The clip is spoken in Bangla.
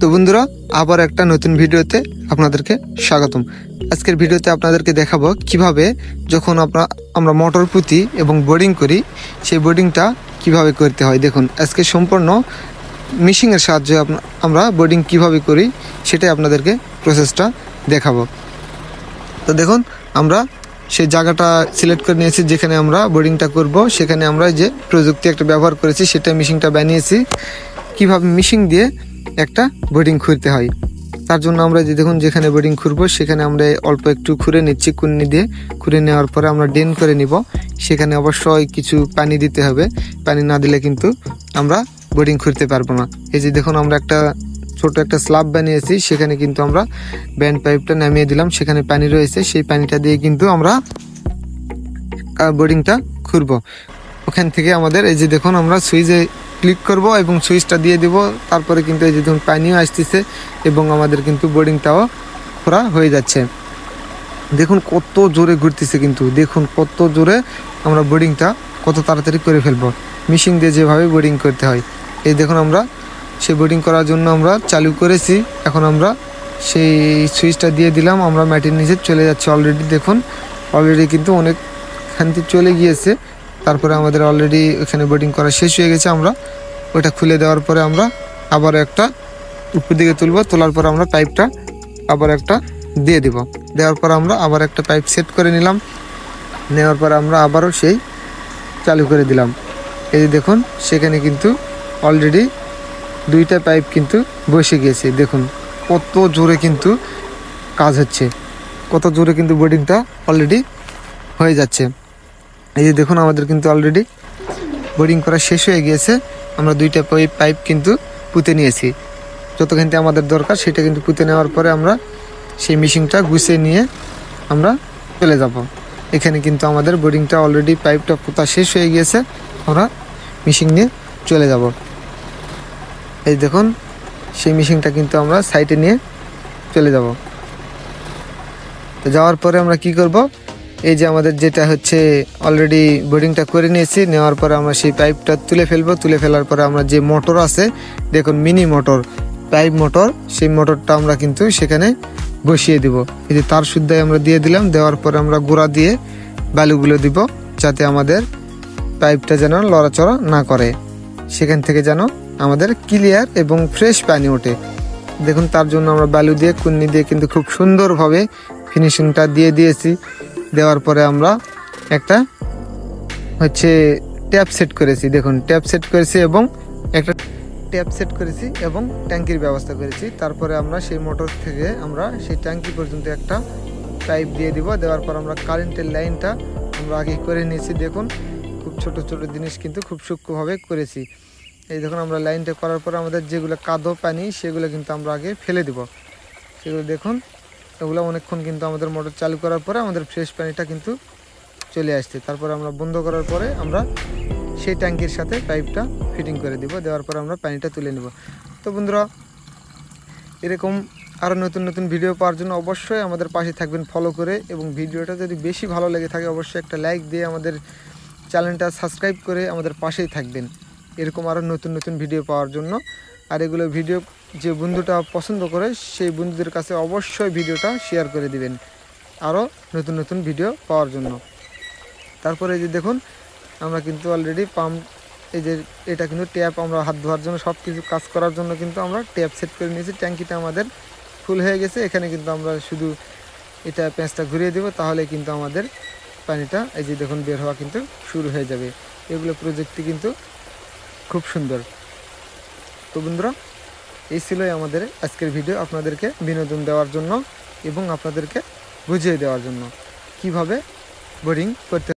তো বন্ধুরা, আবার একটা নতুন ভিডিওতে আপনাদেরকে স্বাগতম। আজকের ভিডিওতে আপনাদেরকে দেখাবো কিভাবে যখন আমরা মোটর পুঁতি এবং বোর্ডিং করি, সেই বোর্ডিংটা কিভাবে করতে হয়। দেখুন, আজকে সম্পূর্ণ মেশিনের সাহায্যে আমরা বোর্ডিং কিভাবে করি সেটাই আপনাদেরকে প্রসেসটা দেখাবো। তো দেখুন, আমরা সেই জায়গাটা সিলেক্ট করে নিয়েছি যেখানে আমরা বোর্ডিংটা করব। সেখানে আমরা যে প্রযুক্তি একটা ব্যবহার করেছি সেটা মেশিনটা বানিয়েছি কিভাবে মেশিন দিয়ে একটা বোর্ডিং খুঁড়তে হয়। তার জন্য আমরা যে দেখুন যেখানে বোর্ডিং খুঁড়বো সেখানে আমরা অল্প একটু খুঁড়ে নিচ্ছি। কুন্নি দিয়ে খুঁড়ে নেওয়ার পরে আমরা ড্রেন করে নিব। সেখানে অবশ্যই কিছু পানি দিতে হবে, পানি না দিলে কিন্তু আমরা বোর্ডিং খুঁড়তে পারবো না। এই যে দেখুন, আমরা ছোট একটা স্ল্যাব বানিয়েছি, সেখানে কিন্তু আমরা ব্যান্ড পাইপটা নামিয়ে দিলাম। সেখানে পানি রয়েছে, সেই পানিটা দিয়ে কিন্তু আমরা বোর্ডিংটা খুঁড়বো। ওখান থেকে আমাদের এই যে দেখুন, আমরা সুইচে ক্লিক করব এবং সুইচটা দিয়ে দিব। তারপরে কিন্তু এই যে দেখুন পানিও আসতেছে এবং আমাদের কিন্তু বোর্ডিংটাও খোঁড়া হয়ে যাচ্ছে। দেখুন কত জোরে ঘুরতেছে, কিন্তু দেখুন কত জোরে আমরা বোর্ডিংটা কত তাড়াতাড়ি করে ফেলবো মেশিন দিয়ে যেভাবে বোর্ডিং করতে হয়। এই দেখুন, আমরা সেই বোর্ডিং করার জন্য আমরা চালু করেছি। এখন আমরা সেই সুইচটা দিয়ে দিলাম, আমরা মাটির নিচে চলে যাচ্ছে। অলরেডি কিন্তু অনেক খানতি চলে গিয়েছে। তারপরে আমাদের অলরেডি এখানে বোর্ডিং করা শেষ হয়ে গেছে। আমরা ওটা খুলে দেওয়ার পরে আমরা আবার একটা উপর দিকে তুলব। তোলার পর আমরা পাইপটা আবার একটা দিয়ে দিব। দেওয়ার পর আমরা আবার একটা পাইপ সেট করে নিলাম। নেওয়ার পর আমরা আবারও সেই চালু করে দিলাম। এই যে দেখুন, সেখানে কিন্তু অলরেডি দুইটা পাইপ কিন্তু বসে গিয়েছে। দেখুন কত জোরে কিন্তু কাজ হচ্ছে, কত জোরে কিন্তু বোর্ডিংটা অলরেডি হয়ে যাচ্ছে। এই যে দেখুন, আমাদের কিন্তু অলরেডি বোর্ডিং করা শেষ হয়ে গিয়েছে। আমরা দুইটা পাইপ কিন্তু পুঁতে নিয়েছি। যতখানতে আমাদের দরকার সেটা কিন্তু পুঁতে নেওয়ার পরে আমরা সেই মেশিনটা গুছিয়ে নিয়ে আমরা চলে যাব। এখানে কিন্তু আমাদের বোর্ডিংটা অলরেডি পাইপটা পোতা শেষ হয়ে গিয়েছে। আমরা মেশিন নিয়ে চলে যাব। এই দেখুন, সেই মেশিনটা কিন্তু আমরা সাইডে নিয়ে চলে যাব। তো যাওয়ার পরে আমরা কি করব, এই যে আমাদের যেটা হচ্ছে অলরেডি বোর্ডিংটা করে নিয়েছি। নেওয়ার পরে আমরা সেই পাইপটা তুলে ফেলবো। তুলে ফেলার পরে আমরা যে মোটর আছে, দেখুন মিনি মোটর, পাইপ মোটর, সেই মোটরটা আমরা কিন্তু সেখানে বসিয়ে দিব। এই যে তার সুদ্ধা আমরা দিয়ে দিলাম। দেওয়ার পরে আমরা গোড়া দিয়ে বালুগুলো দিব, যাতে আমাদের পাইপটা যেন লড়াচড়া না করে, সেখান থেকে যেন আমাদের ক্লিয়ার এবং ফ্রেশ পানি ওঠে। দেখুন, তার জন্য আমরা বালু দিয়ে কুন্নি দিয়ে কিন্তু খুব সুন্দরভাবে ফিনিশিংটা দিয়ে দিয়েছি। দেওয়ার পরে আমরা একটা হচ্ছে ট্যাপ সেট করেছি। দেখুন, ট্যাপ সেট করেছি এবং ট্যাঙ্কির ব্যবস্থা করেছি। তারপরে আমরা সেই মোটর থেকে আমরা সেই ট্যাঙ্কি পর্যন্ত একটা পাইপ দিয়ে দিব। দেওয়ার পর আমরা কারেন্টের লাইনটা আমরা আগে করে নিয়েছি। দেখুন, খুব ছোট ছোট জিনিস কিন্তু খুব সূক্ষ্মভাবে করেছি। এই দেখুন, আমরা লাইনটা করার পর আমাদের যেগুলো কাদো পানি সেগুলো কিন্তু আমরা আগে ফেলে দিব। সেগুলো দেখুন, এগুলো অনেকক্ষণ কিন্তু আমাদের মোটর চালু করার পরে আমাদের ফ্রেশ পানিটা কিন্তু চলে আসছে। তারপর আমরা বন্ধ করার পরে আমরা সেই ট্যাঙ্কির সাথে পাইপটা ফিটিং করে দিব। দেওয়ার পর আমরা পানিটা তুলে নেব। তো বন্ধুরা, এরকম আরও নতুন নতুন ভিডিও পাওয়ার জন্য অবশ্যই আমাদের পাশে থাকবেন ফলো করে, এবং ভিডিওটা যদি বেশি ভালো লেগে থাকে অবশ্যই একটা লাইক দিয়ে আমাদের চ্যানেলটা সাবস্ক্রাইব করে আমাদের পাশেই থাকবেন এরকম আরও নতুন নতুন ভিডিও পাওয়ার জন্য। আর এগুলো ভিডিও যে বন্ধুটা পছন্দ করে সেই বন্ধুদের কাছে অবশ্যই ভিডিওটা শেয়ার করে দিবেন আরও নতুন নতুন ভিডিও পাওয়ার জন্য। তারপরে এই যে দেখুন, আমরা কিন্তু অলরেডি পাম্প, এই যে এটা কিন্তু ট্যাপ, আমরা হাত ধোয়ার জন্য সব কিছু কাজ করার জন্য কিন্তু আমরা ট্যাপ সেট করে নিয়েছি। ট্যাঙ্কিটা আমাদের ফুল হয়ে গেছে। এখানে কিন্তু আমরা শুধু এটা প্যাঁচটা ঘুরিয়ে দেবো, তাহলে কিন্তু আমাদের পানিটা এই যে দেখুন বের হওয়া কিন্তু শুরু হয়ে যাবে। এগুলো প্রযুক্তি কিন্তু খুব সুন্দর। তো বন্ধুরা, এই ছিলই আমাদের আজকের ভিডিও, আপনাদেরকে বিনোদন দেওয়ার জন্য এবং আপনাদেরকে বুঝিয়ে দেওয়ার জন্য কিভাবে বোর্ডিং করতে